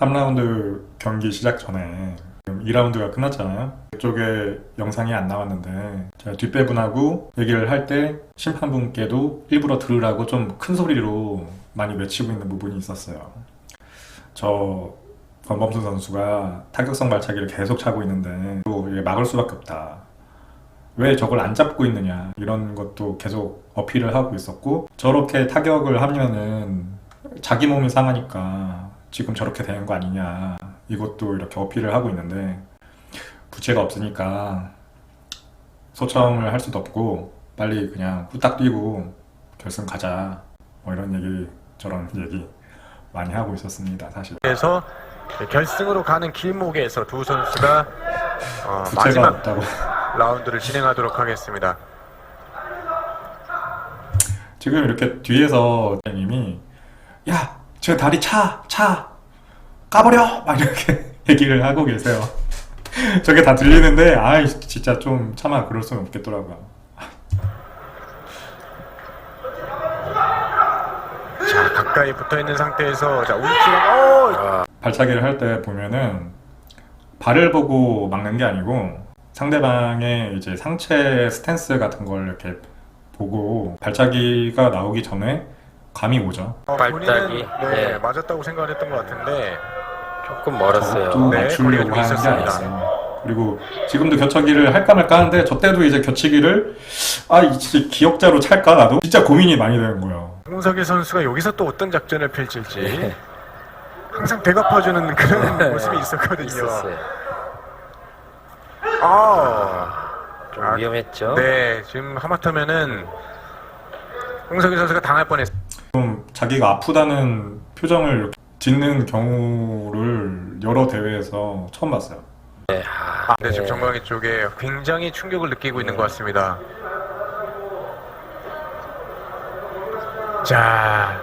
3라운드 경기 시작 전에 2라운드가 끝났잖아요. 그쪽에 영상이 안 나왔는데 제가 뒷배분하고 얘기를 할 때 심판분께도 일부러 들으라고 좀 큰 소리로 많이 외치고 있는 부분이 있었어요. 저 권범수 선수가 타격성 발차기를 계속 차고 있는데 또 이게 막을 수밖에 없다. 왜 저걸 안 잡고 있느냐 이런 것도 계속 어필을 하고 있었고, 저렇게 타격을 하면은 자기 몸이 상하니까 지금 저렇게 되는 거 아니냐 이것도 이렇게 어필을 하고 있는데, 부채가 없으니까 소청을 할 수도 없고 빨리 그냥 후딱 뛰고 결승 가자 뭐 이런 얘기 저런 얘기 많이 하고 있었습니다. 사실 그래서 결승으로 가는 길목에서 두 선수가 부채가 마지막 없다고 라운드를 진행하도록 하겠습니다. 지금 이렇게 뒤에서 님이 야 저 다리 차 까버려 막 이렇게 얘기를 하고 계세요. 저게 다 들리는데 아이 진짜 좀 차마 그럴 수는 없겠더라고요. 자, 가까이 붙어있는 상태에서 자 우측 발차기를 할 때 보면은 발을 보고 막는 게 아니고 상대방의 이제 상체 스탠스 같은 걸 이렇게 보고 발차기가 나오기 전에 감이 오죠. 발차기 네. 맞았다고 생각을 했던 것 같은데 조금 멀었어요. 또 네, 맞추려고 거리가 좀 하는 게 있었습니다. 아니었어요. 그리고 지금도 겨쳐기를 할까 말까 하는데 저 때도 이제 겨치기를 진짜 기억자로 찰까 나도 진짜 고민이 많이 되는 거예요. 홍석희 선수가 여기서 또 어떤 작전을 펼칠지 항상 되갚아주는 그런 모습이 있었거든요. 있었어요. 좀 위험했죠. 네, 지금 하마터면은 홍석희 선수가 당할 뻔했어요. 좀 자기가 아프다는 표정을 이렇게 짓는 경우를 여러 대회에서 처음 봤어요. 네, 지금 정강이 쪽에 굉장히 충격을 느끼고 있는 것 같습니다. 자,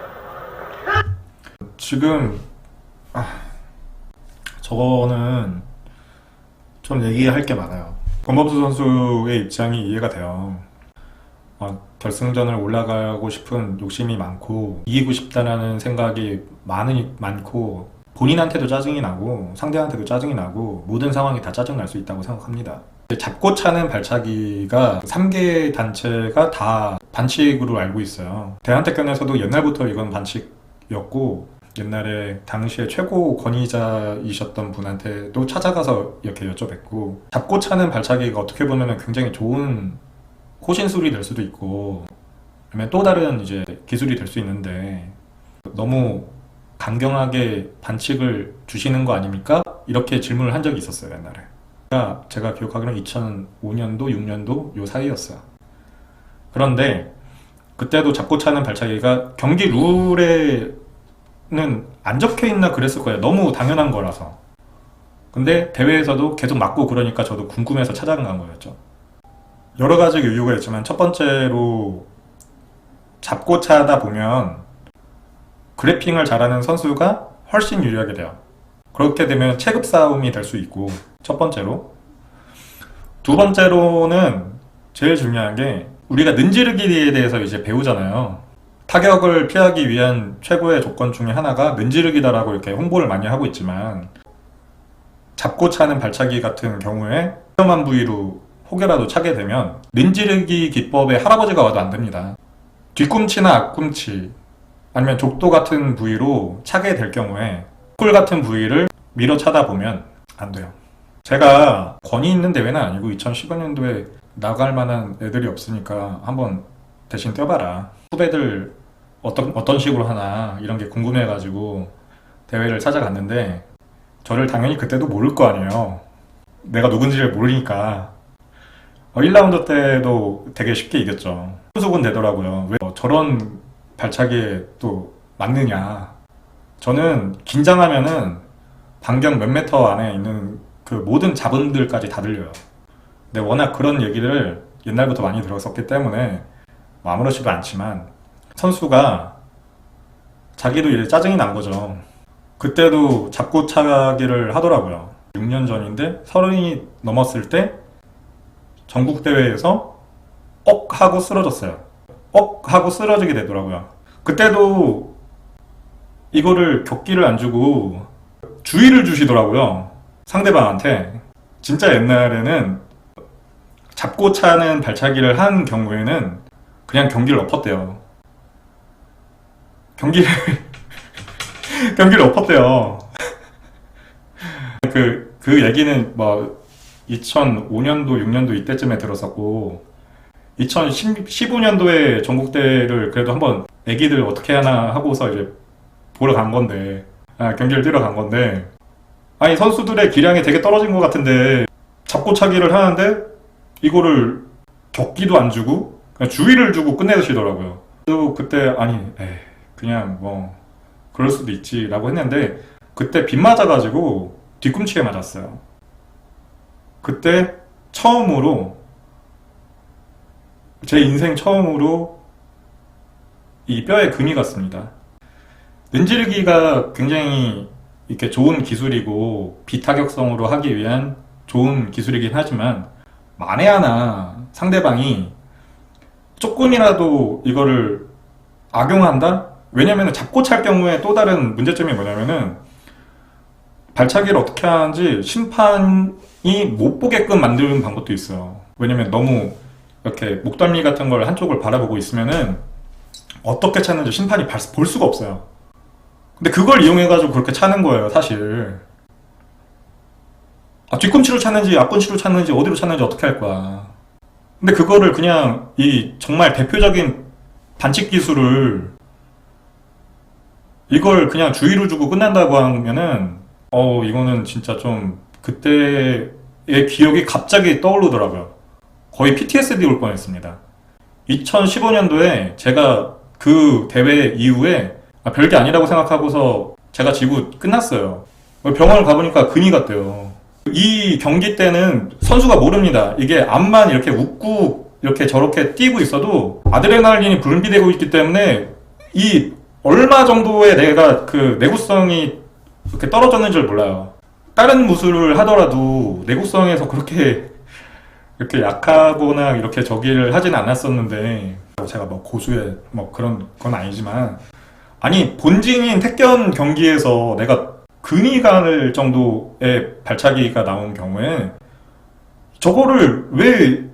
지금 저거는 좀 얘기할 게 많아요. 권범수 선수의 입장이 이해가 돼요. 결승전을 올라가고 싶은 욕심이 많고 이기고 싶다라는 생각이 많고 본인한테도 짜증이 나고 상대한테도 짜증이 나고 모든 상황이 다 짜증날 수 있다고 생각합니다. 잡고 차는 발차기가 3개 단체가 다 반칙으로 알고 있어요. 대한태권에서도 옛날부터 이건 반칙이었고, 옛날에 당시에 최고 권위자이셨던 분한테도 찾아가서 이렇게 여쭤봤고, 잡고 차는 발차기가 어떻게 보면 굉장히 좋은 호신술이 될 수도 있고 아니면 또 다른 이제 기술이 될 수 있는데 너무 강경하게 반칙을 주시는 거 아닙니까? 이렇게 질문을 한 적이 있었어요, 옛날에. 제가 기억하기로는 2005년도, 6년도 요 사이였어요. 그런데 그때도 잡고 차는 발차기가 경기 룰에는 안 적혀 있나 그랬을 거예요. 너무 당연한 거라서. 근데 대회에서도 계속 맞고 그러니까 저도 궁금해서 찾아간 거였죠. 여러 가지 이유가 있지만 첫 번째로 잡고 차다 보면 그래핑을 잘하는 선수가 훨씬 유리하게 돼요. 그렇게 되면 체급 싸움이 될 수 있고, 첫 번째로. 두 번째로는 제일 중요한 게 우리가 는지르기에 대해서 이제 배우잖아요. 타격을 피하기 위한 최고의 조건 중에 하나가 는지르기다라고 이렇게 홍보를 많이 하고 있지만, 잡고 차는 발차기 같은 경우에 위험한 부위로 혹여라도 차게 되면 는지르기 기법에 할아버지가 와도 안 됩니다. 뒤꿈치나 앞꿈치 아니면 족도 같은 부위로 차게 될 경우에 콜 같은 부위를 밀어 차다 보면 안 돼요. 제가 권위 있는 대회는 아니고 2015년도에 나갈 만한 애들이 없으니까 한번 대신 뛰어봐라. 후배들 어떤 식으로 하나 이런 게 궁금해가지고 대회를 찾아갔는데 저를 당연히 그때도 모를 거 아니에요. 내가 누군지를 모르니까 1라운드 때도 되게 쉽게 이겼죠. 수군 되더라고요. 왜 저런 발차기에 또 맞느냐. 저는 긴장하면은 반경 몇 미터 안에 있는 그 모든 자분들까지 다 들려요. 근데 워낙 그런 얘기를 옛날부터 많이 들었었기 때문에 아무렇지도 않지만 선수가 자기도 이제 짜증이 난 거죠. 그때도 잡고 차기를 하더라고요. 6년 전인데 30이 넘었을 때 전국대회에서 하고 쓰러졌어요. 하고 쓰러지게 되더라고요. 그때도 이거를 격기를 안 주고 주의를 주시더라고요. 상대방한테. 진짜 옛날에는 잡고 차는 발차기를 한 경우에는 그냥 경기를 엎었대요. 경기를 엎었대요. 그 얘기는 뭐 2005년도, 6년도 이때쯤에 들었었고 2015년도에 전국대회를 그래도 한번 애기들 어떻게 하나 하고서 이제 보러 간 건데 경기를 뛰러 간 건데 아니 선수들의 기량이 되게 떨어진 것 같은데 잡고 차기를 하는데 이거를 격기도 안 주고 그냥 주의를 주고 끝내시더라고요. 그래서 그때 아니 그냥 뭐 그럴 수도 있지 라고 했는데 그때 빗 맞아가지고 뒤꿈치에 맞았어요. 그때 처음으로 제 인생 처음으로 이 뼈에 금이 갔습니다. 능지르기가 굉장히 이렇게 좋은 기술이고 비타격성으로 하기 위한 좋은 기술이긴 하지만 만에 하나 상대방이 조금이라도 이거를 악용한다? 왜냐면 잡고 찰 경우에 또 다른 문제점이 뭐냐면은 발차기를 어떻게 하는지 심판이 못 보게끔 만드는 방법도 있어요. 왜냐면 너무 이렇게 목덜미 같은 걸 한쪽을 바라보고 있으면은 어떻게 찼는지 심판이 볼 수가 없어요. 근데 그걸 이용해가지고 그렇게 차는 거예요, 사실. 뒤꿈치로 찼는지 앞꿈치로 찼는지 어디로 찼는지 어떻게 할 거야. 근데 그거를 그냥 이 정말 대표적인 반칙 기술을 이걸 그냥 주의를 주고 끝난다고 하면은 이거는 진짜 좀 그때의 기억이 갑자기 떠오르더라고요. 거의 PTSD 올 뻔했습니다. 2015년도에 제가 그 대회 이후에 별게 아니라고 생각하고서 제가 지고 끝났어요. 병원을 가보니까 근이 갔대요. 이 경기 때는 선수가 모릅니다. 이게 앞만 이렇게 웃고 이렇게 저렇게 뛰고 있어도 아드레날린이 분비되고 있기 때문에 이 얼마 정도의 내가 그 내구성이 이렇게 떨어졌는지를 몰라요. 다른 무술을 하더라도 내구성에서 그렇게 이렇게 약하거나 이렇게 저기를 하진 않았었는데 제가 뭐 고수의 뭐 그런 건 아니지만 아니 본진인 택견 경기에서 내가 근이 갈 정도의 발차기가 나온 경우에 저거를 왜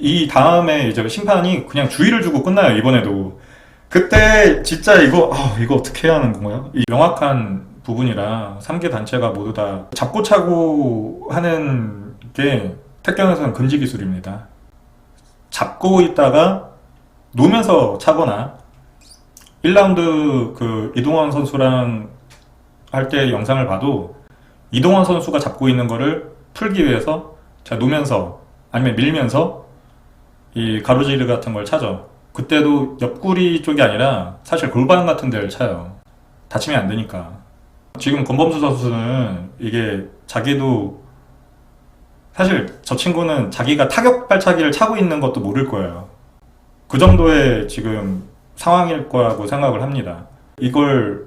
이 다음에 이제 심판이 그냥 주의를 주고 끝나요. 이번에도 그때 진짜 이거 어떻게 해야 하는 건가요? 이 명확한 부분이라 3개 단체가 모두 다 잡고 차고 하는 게 택견에서는 금지 기술입니다. 잡고 있다가 놓으면서 차거나 1라운드 그 이동원 선수랑 할 때 영상을 봐도 이동원 선수가 잡고 있는 거를 풀기 위해서 제가 놓으면서 아니면 밀면서 이 가로지르 같은 걸 차죠. 그때도 옆구리 쪽이 아니라 사실 골반 같은 데를 차요. 다치면 안 되니까. 지금 권범수 선수는 이게 자기도 사실 저 친구는 자기가 타격 발차기를 차고 있는 것도 모를 거예요. 그 정도의 지금 상황일 거라고 생각을 합니다. 이걸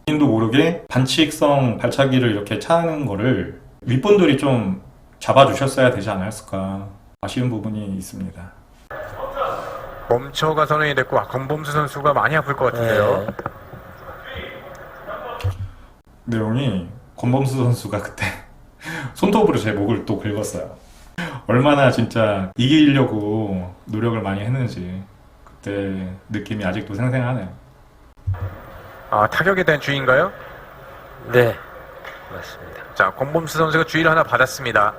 본인도 모르게 반칙성 발차기를 이렇게 차는 거를 윗분들이 좀 잡아주셨어야 되지 않았을까 아쉬운 부분이 있습니다. 멈춰가 선언이 됐고 권범수 선수가 많이 아플 것 같은데요. 내용이 권범수 선수가 그때 손톱으로 제 목을 또 긁었어요. 얼마나 진짜 이기려고 노력을 많이 했는지 그때 느낌이 아직도 생생하네요. 타격에 대한 주의인가요? 네, 맞습니다. 자, 권범수 선수가 주의를 하나 받았습니다.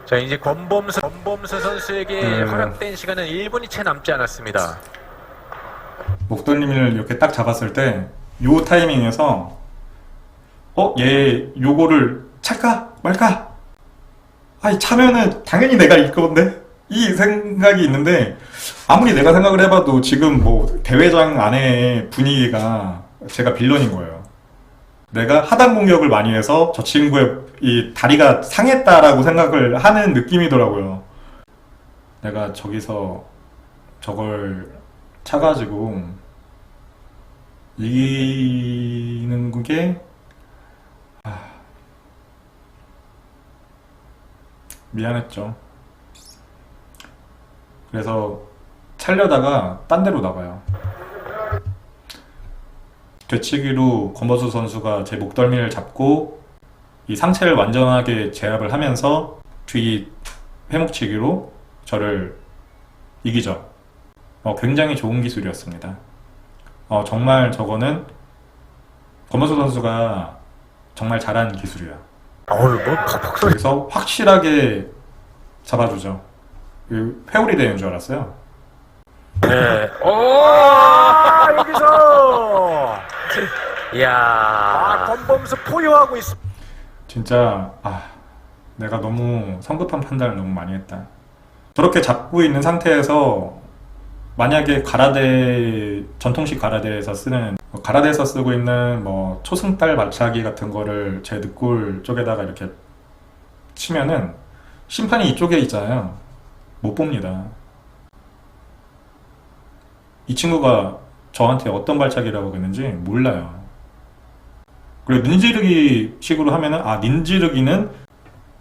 자, 이제 권범수 선수에게 허락된 시간은 1분이 채 남지 않았습니다. 목덜미를 이렇게 딱 잡았을 때 요 타이밍에서 얘 요거를 찰까 말까? 아니 차면은 당연히 내가 이길 건데 이 생각이 있는데 아무리 내가 생각을 해봐도 지금 뭐 대회장 안에 분위기가 제가 빌런인 거예요. 내가 하단 공격을 많이 해서 저 친구의 이 다리가 상했다라고 생각을 하는 느낌이더라고요. 내가 저기서 저걸 차가지고 이기는 게 미안했죠. 그래서 차려다가 딴 데로 나가요. 되치기로 권범수 선수가 제 목덜미를 잡고 이 상체를 완전하게 제압을 하면서 뒤 회목치기로 저를 이기죠. 굉장히 좋은 기술이었습니다. 정말 저거는 권범수 선수가 정말 잘한 기술이야. 어우, 뭐 팍팍 소리. 그래서 확실하게 잡아주죠. 회오리 대회인 줄 알았어요. 네. 아, 여기서 이야. 권범수 포효하고 있어. 진짜 내가 너무 성급한 판단을 너무 많이 했다. 저렇게 잡고 있는 상태에서 만약에 전통식 가라데에서 쓰는 가라데에서 쓰고 있는 뭐 초승달 발차기 같은 거를 제 늑골 쪽에다가 이렇게 치면은 심판이 이쪽에 있잖아요. 못 봅니다. 이 친구가 저한테 어떤 발차기라고 했는지 몰라요. 그리고 닌지르기 식으로 하면은 닌지르기는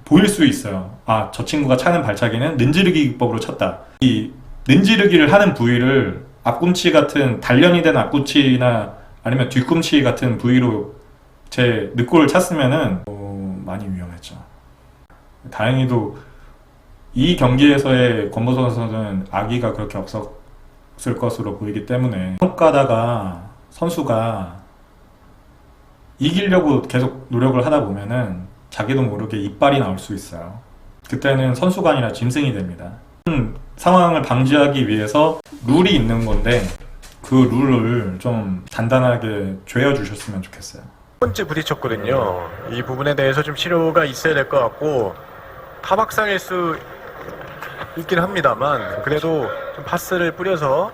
보일 수 있어요. 저 친구가 차는 발차기는 닌지르기 기법으로 쳤다. 이 닌지르기를 하는 부위를 앞꿈치 같은 단련이 된 앞꿈치나 아니면 뒤꿈치 같은 부위로 제 늑골을 찼으면은 많이 위험했죠. 다행히도 이 경기에서의 권범수 선수는 악의가 그렇게 없었을 것으로 보이기 때문에 평가다가 선수가 이기려고 계속 노력을 하다 보면은 자기도 모르게 이빨이 나올 수 있어요. 그때는 선수가 아니라 짐승이 됩니다. 상황을 방지하기 위해서 룰이 있는 건데 그 룰을 좀 단단하게 죄어 주셨으면 좋겠어요. 첫 번째 부딪혔거든요. 이 부분에 대해서 좀 치료가 있어야 될 것 같고 타박상일 수 있긴 합니다만 그래도 좀 파스를 뿌려서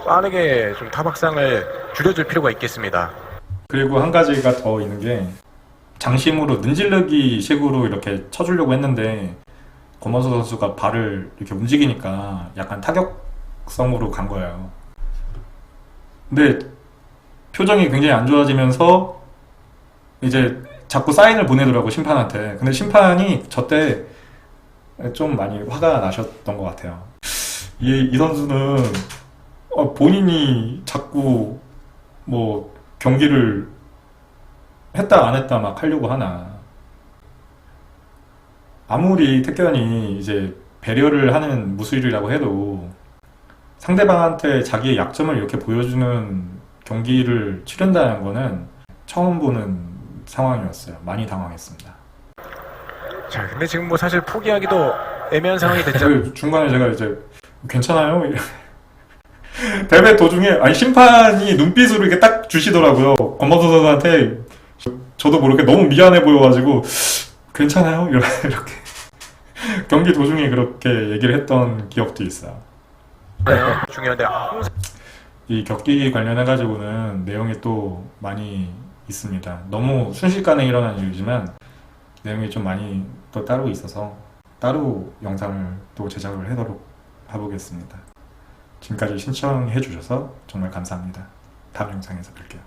빠르게 좀 타박상을 줄여줄 필요가 있겠습니다. 그리고 한 가지가 더 있는 게 장심으로 능질르기 식으로 이렇게 쳐주려고 했는데 권범수 선수가 발을 이렇게 움직이니까 약간 타격성으로 간 거예요. 근데 표정이 굉장히 안 좋아지면서 이제 자꾸 사인을 보내더라고 심판한테. 근데 심판이 저 때 좀 많이 화가 나셨던 것 같아요. 이 선수는 본인이 자꾸 뭐 경기를 했다 안 했다 막 하려고 하나. 아무리 택견이 이제 배려를 하는 무술이라고 해도 상대방한테 자기의 약점을 이렇게 보여주는 경기를 치른다는 거는 처음 보는 상황이었어요. 많이 당황했습니다. 자, 근데 지금 뭐 사실 포기하기도 애매한 상황이 됐죠. 중간에 제가 이제 괜찮아요? 대회 도중에 심판이 눈빛으로 이렇게 딱 주시더라고요. 권범수 선수한테 저도 모르게 너무 미안해 보여가지고 괜찮아요? 이렇게 경기 도중에 그렇게 얘기를 했던 기억도 있어요. 중요한데 이 격기 관련해가지고는 내용이 또 많이 있습니다. 너무 순식간에 일어난 일이지만 내용이 좀 많이 또 따로 있어서 따로 영상을 또 제작을 해보겠습니다. 지금까지 신청해 주셔서 정말 감사합니다. 다음 영상에서 뵐게요.